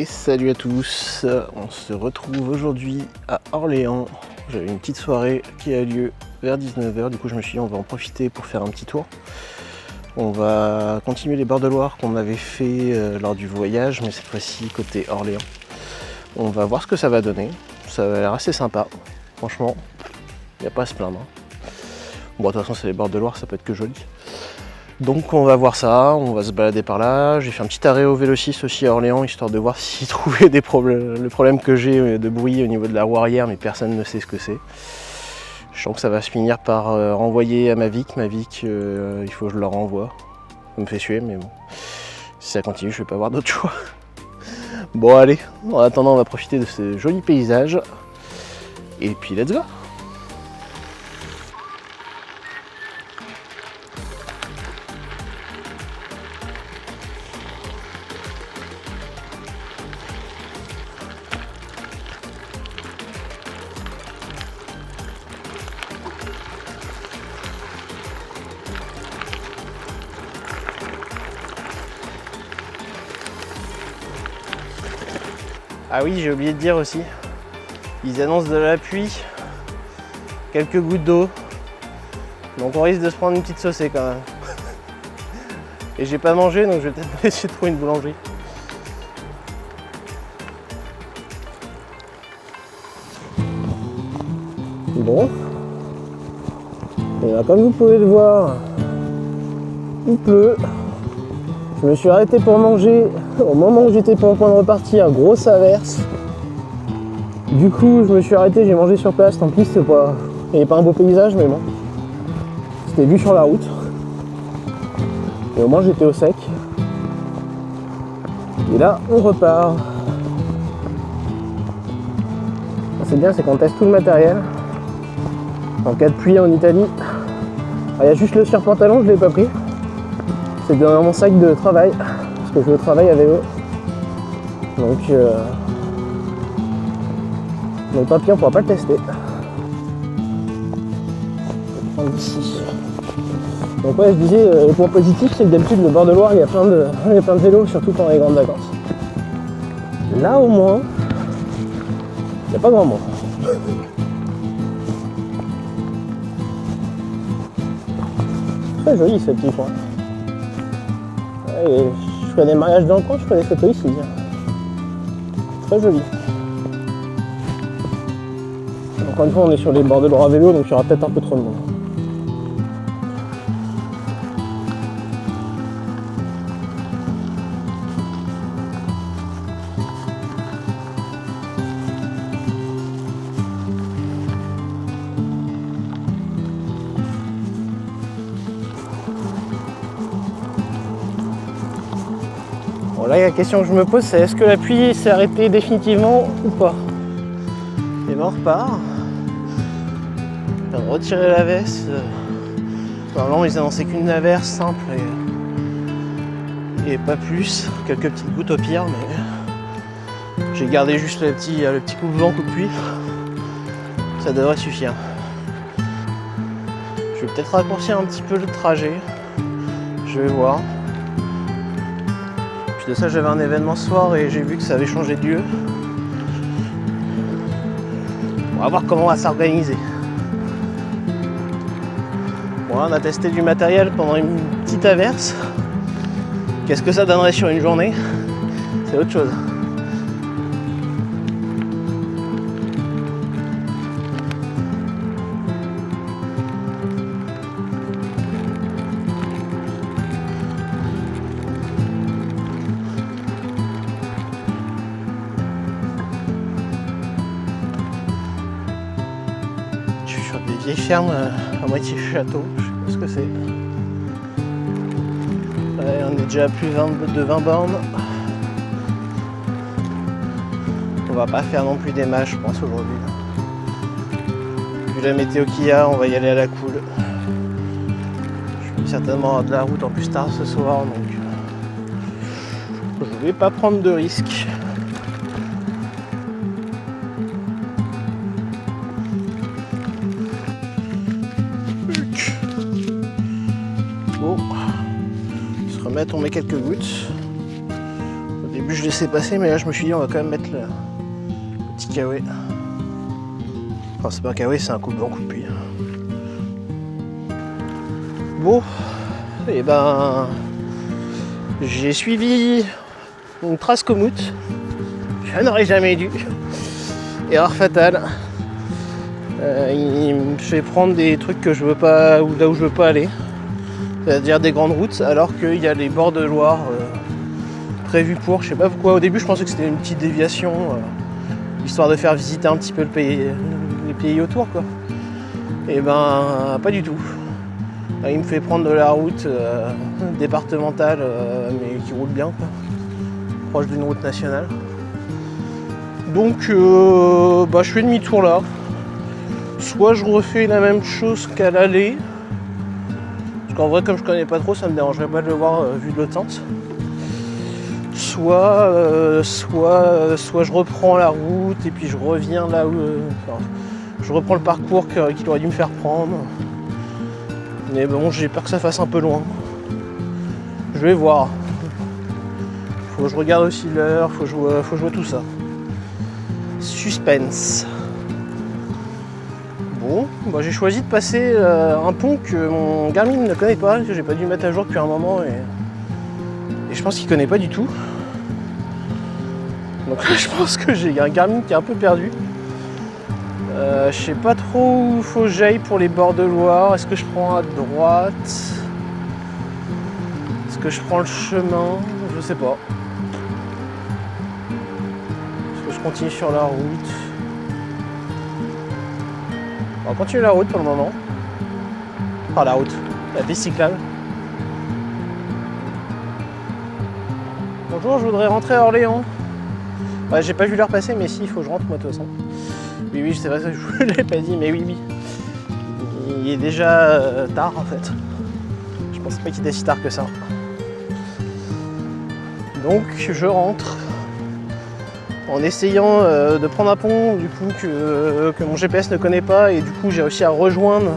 Et salut à tous, on se retrouve aujourd'hui à Orléans. J'avais une petite soirée qui a lieu vers 19 h, du coup je me suis dit on va en profiter pour faire un petit tour. On va continuer les bords de Loire qu'on avait fait lors du voyage, mais cette fois-ci côté Orléans. On va voir ce que ça va donner, ça a l'air assez sympa, franchement, il n'y a pas à se plaindre. Bon, de toute façon c'est les bords de Loire, ça peut être que joli. Donc on va voir ça, on va se balader par là. J'ai fait un petit arrêt au Vélocis aussi à Orléans, histoire de voir s'ils trouvaient des problèmes, le problème que j'ai de bruit au niveau de la roue arrière, mais personne ne sait ce que c'est. Je sens que ça va se finir par renvoyer à Mavic. Mavic, il faut que je leur renvoie. Ça me fait suer, mais bon. Si ça continue, je vais pas avoir d'autre choix. Bon allez, en attendant on va profiter de ce joli paysage. Et puis let's go! Ah oui, j'ai oublié de dire aussi, ils annoncent de la pluie, quelques gouttes d'eau, donc on risque de se prendre une petite saucée quand même. Et j'ai pas mangé, donc je vais peut-être essayer de trouver une boulangerie. Bon, et là, comme vous pouvez le voir, il pleut. Je me suis arrêté pour manger au moment où j'étais pas au point de repartir, grosse averse. Du coup je me suis arrêté, j'ai mangé sur place, tant pis c'est pas. Il n'y avait pas un beau paysage mais bon. C'était vu sur la route. Et au moins j'étais au sec. Et là on repart. C'est bien, c'est qu'on teste tout le matériel. En cas de pluie en Italie. Il y a juste le surpantalon, je l'ai pas pris. C'est dans mon sac de travail, parce que je vais au travail à vélo. Donc tant pis, on pourra pas le tester. Je vais prendre ici. Donc ouais, je disais, le point positif, c'est que d'habitude, le bord de Loire, il y a plein de vélos, surtout pendant les grandes vacances. Là, au moins, il n'y a pas grand monde. Très joli, ce petit coin. Et je ferai des mariages dans le coin, je ferai des photos ici. Très joli. Encore une fois, on est sur les bords de Loire à vélo, donc il y aura peut-être un peu trop de monde. Bon, là, la question que je me pose, c'est est-ce que la pluie s'est arrêtée définitivement ou pas? Et ben on repart. On va retirer la veste. Normalement, ils annonçaient qu'une averse simple et pas plus. Quelques petites gouttes au pire, mais j'ai gardé juste le petit coup de vent, coup de pluie. Ça devrait suffire. Je vais peut-être raccourcir un petit peu le trajet. Je vais voir. Puis de ça, j'avais un événement ce soir et j'ai vu que ça avait changé de lieu. On va voir comment on va s'organiser. Bon, là, on a testé du matériel pendant une petite averse. Qu'est-ce que ça donnerait sur une journée? C'est autre chose. Des vieilles fermes à moitié château, je sais pas ce que c'est. Ouais, on est déjà à plus de 20 bornes. On va pas faire non plus des matchs, je pense, aujourd'hui. Vu la météo qu'il y a, on va y aller à la cool. Je vais certainement avoir de la route en plus tard ce soir, donc je vais pas prendre de risques. Bon, on met quelques gouttes. Au début début je laissais passer, mais là je me suis dit on va quand même mettre le petit kawaii. Enfin c'est pas un kawaii, c'est un coup de vent, coup de pluie. Bon, et ben j'ai suivi une trace Komoot. Je n'aurais jamais dû. Erreur fatale. Il me fait prendre des trucs que je veux pas, ou là où je veux pas aller. C'est-à-dire des grandes routes, alors qu'il y a les bords de Loire prévus pour. Je sais pas pourquoi. Au début, je pensais que c'était une petite déviation, histoire de faire visiter un petit peu les pays autour, quoi. Et ben, pas du tout. Il me fait prendre de la route départementale, mais qui roule bien, quoi. Proche d'une route nationale. Donc, je fais demi-tour là. Soit je refais la même chose qu'à l'aller. Parce qu'en vrai, comme je connais pas trop, ça me dérangerait pas de le voir vu de l'autre sens. Soit je reprends la route et puis je reviens là où... je reprends le parcours qu'il aurait dû me faire prendre. Mais bon, j'ai peur que ça fasse un peu loin. Je vais voir. Faut que je regarde aussi l'heure, faut que je vois tout ça. Suspense. Bon, j'ai choisi de passer un pont que mon Garmin ne connaît pas, que j'ai pas dû mettre à jour depuis un moment et je pense qu'il connaît pas du tout. Donc je pense que j'ai un Garmin qui est un peu perdu. Je sais pas trop où faut que j'aille pour les bords de Loire. Est-ce que je prends à droite? Est-ce que je prends le chemin? Je sais pas. Est-ce que je continue sur la route? On va continuer la route pour le moment. Enfin la route, la piste cyclable. Bonjour, je voudrais rentrer à Orléans. Ouais, j'ai pas vu l'heure passer, mais si, il faut que je rentre moi de toute façon. Oui, c'est vrai, je vous l'ai pas dit, mais oui. Il est déjà tard en fait. Je pensais pas qu'il était si tard que ça. Donc je rentre en essayant de prendre un pont du coup que mon GPS ne connaît pas, et du coup j'ai réussi à rejoindre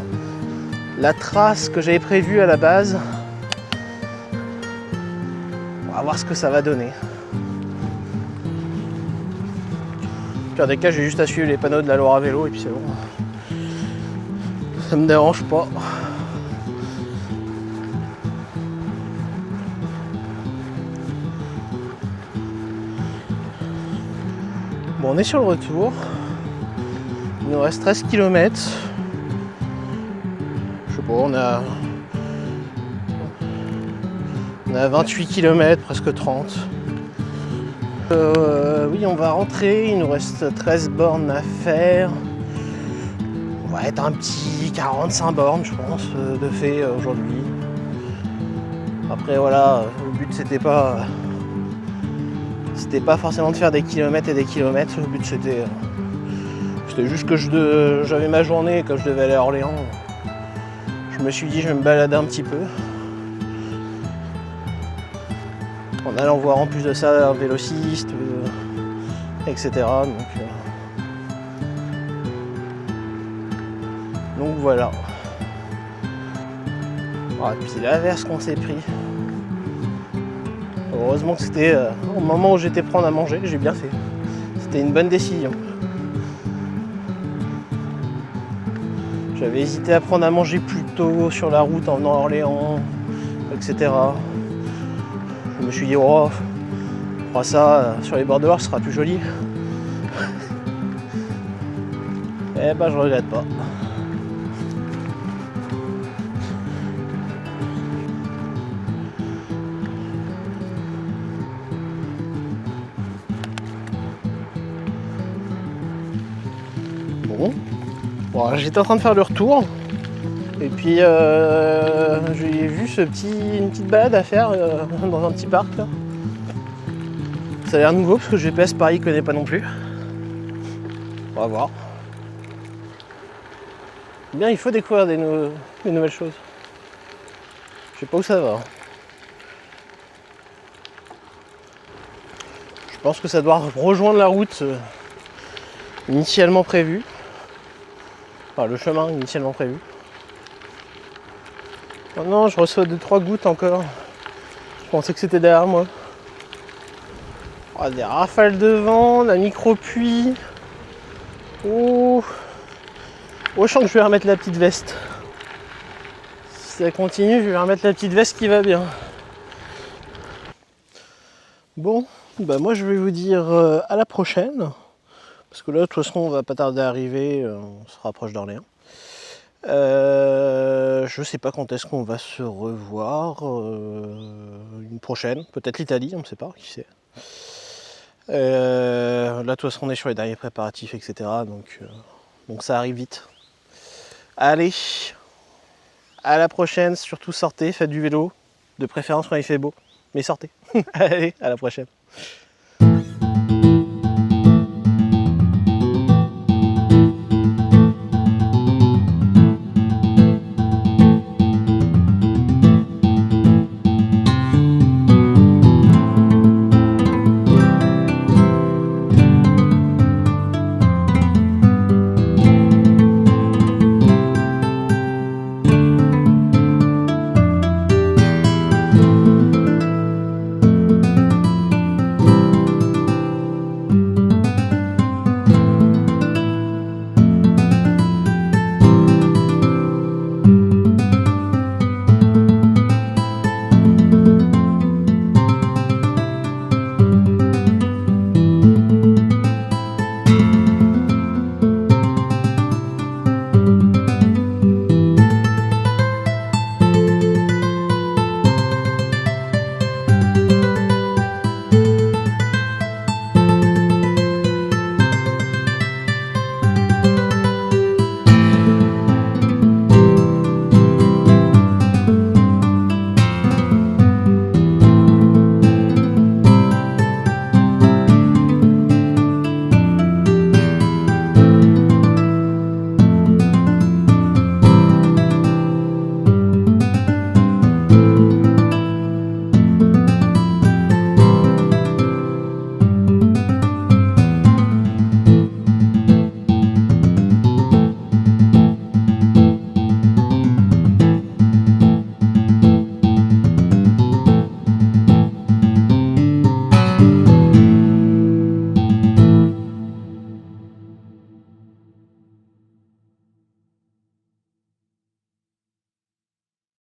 la trace que j'avais prévue à la base. On va voir ce que ça va donner. Dans des cas, j'ai juste à suivre les panneaux de la Loire à vélo et puis c'est bon. Ça me dérange pas. Bon, on est sur le retour. Il nous reste 13 km. Je sais pas, on a 28 km, presque 30. Oui, on va rentrer, il nous reste 13 bornes à faire. On va être un petit 45 bornes, je pense, de fait aujourd'hui. Après voilà, le but c'était pas forcément de faire des kilomètres et des kilomètres. Le but c'était juste que j'avais ma journée et que je devais aller à Orléans. Je me suis dit je vais me balader un petit peu. En allant voir en plus de ça un vélociste, etc. Donc voilà. Ah, et puis l'averse qu'on s'est pris. Heureusement que c'était au moment où j'étais prendre à manger, j'ai bien fait. C'était une bonne décision. J'avais hésité à prendre à manger plus tôt sur la route en venant à Orléans, etc. Je me suis dit, oh, on fera ça sur les bords de Loire, ce sera plus joli. Eh ben, je regrette pas. Bon, j'étais en train de faire le retour. Et puis j'ai vu une petite balade à faire dans un petit parc là. Ça a l'air nouveau parce que le GPS Paris connaît pas non plus. On va voir. Bien, il faut découvrir des nouvelles choses. Je sais pas où ça va. Je pense que ça doit rejoindre la route initialement prévue. Enfin, le chemin initialement prévu. Oh non, je reçois 2-3 gouttes encore. Je pensais que c'était derrière moi. Oh, des rafales de vent, la micro-pluie. Oh. Oh, je sens que je vais remettre la petite veste. Si ça continue, je vais remettre la petite veste qui va bien. Bon, bah moi je vais vous dire à la prochaine. Parce que là, de toute façon, on va pas tarder à arriver, on se rapproche d'Orléans. Je sais pas quand est-ce qu'on va se revoir. Une prochaine, peut-être l'Italie, on ne sait pas, qui sait. Là, de toute façon, on est sur les derniers préparatifs, etc. Donc ça arrive vite. Allez, à la prochaine, surtout sortez, faites du vélo, de préférence quand il fait beau. Mais sortez. Allez, à la prochaine.